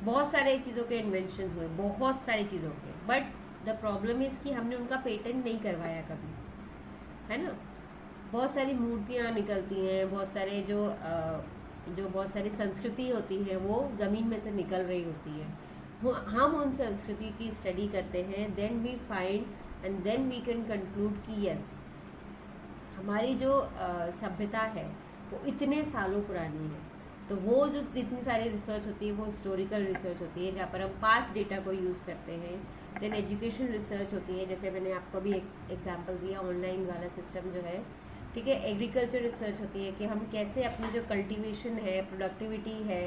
बहुत सारे चीज़ों के इन्वेंशन हुए, बहुत सारी चीज़ों के, बट द प्रॉब्लम इज़ कि हमने उनका पेटेंट नहीं करवाया कभी, है ना। बहुत सारी मूर्तियाँ निकलती हैं, बहुत सारे जो बहुत सारी संस्कृति होती हैं वो ज़मीन में से निकल रही होती है, हम उन संस्कृति की स्टडी करते हैं, then we find and then we can conclude कि यस, हमारी जो सभ्यता है वो इतने सालों पुरानी है। तो वो जो इतनी सारी रिसर्च होती है वो हिस्टोरिकल रिसर्च होती है, जहाँ पर हम पास्ट डेटा को यूज़ करते हैं। देन एजुकेशन रिसर्च होती है, जैसे मैंने आपको भी एक एग्जांपल दिया ऑनलाइन वाला सिस्टम जो है, ठीक है। एग्रीकल्चर रिसर्च होती है कि हम कैसे अपनी जो कल्टीवेशन है, प्रोडक्टिविटी है,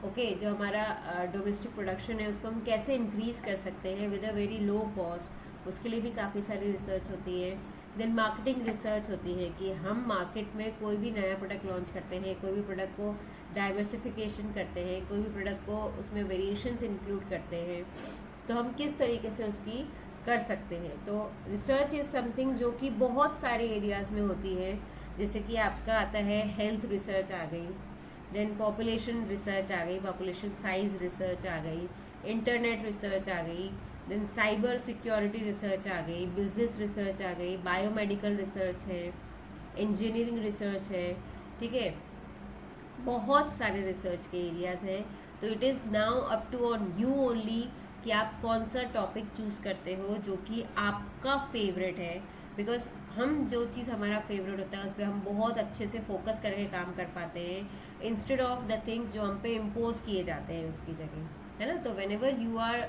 ओके, जो हमारा डोमेस्टिक प्रोडक्शन है उसको हम कैसे इंक्रीज़ कर सकते हैं with a very low cost, उसके लिए भी काफ़ी सारी रिसर्च होती है। देन मार्केटिंग रिसर्च होती है कि हम मार्केट में कोई भी नया प्रोडक्ट लॉन्च करते हैं, कोई भी प्रोडक्ट को डाइवर्सिफिकेशन करते हैं, कोई भी प्रोडक्ट को उसमें वेरिएशंस इंक्लूड करते हैं, तो हम किस तरीके से उसकी कर सकते हैं। तो रिसर्च इज़ समथिंग जो कि बहुत सारे एरियाज़ में होती है, जैसे कि आपका आता है हेल्थ रिसर्च आ गई, देन पॉपुलेशन रिसर्च आ गई, पॉपुलेशन साइज रिसर्च आ गई, इंटरनेट रिसर्च आ गई, देन साइबर सिक्योरिटी रिसर्च आ गई, बिजनेस रिसर्च आ गई, बायोमेडिकल रिसर्च है, इंजीनियरिंग रिसर्च है, ठीक है। बहुत सारे रिसर्च के एरियाज़ हैं। तो it is now up to on you only कि आप कौन सा टॉपिक चूज़ करते हो जो कि आपका फेवरेट है, बिकॉज हम जो चीज़ हमारा फेवरेट होता है उस पर हम बहुत अच्छे से फोकस करके काम कर पाते हैं, इंस्टेड ऑफ द थिंग्स जो हम पे इम्पोज किए जाते हैं उसकी जगह, है ना। तो whenever you are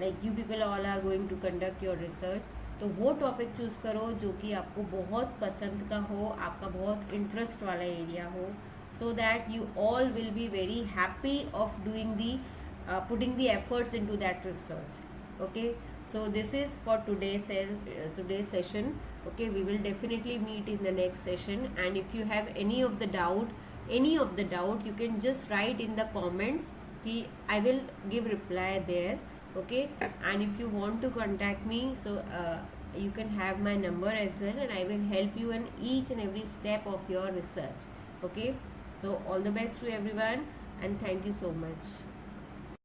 like you people all are going to conduct your research, तो वो टॉपिक चूज़ करो जो कि आपको बहुत पसंद का हो, आपका बहुत इंटरेस्ट वाला एरिया हो, so that you all will be very happy of doing the putting the efforts into that research. Okay, so this is for today's session. Okay, we will definitely meet in the next session, and if you have any of the doubt you can just write in the comments ki I will give reply there. Okay, and if you want to contact me, so you can have my number as well, and I will help you in each and every step of your research. Okay, so all the best to everyone, and thank you so much.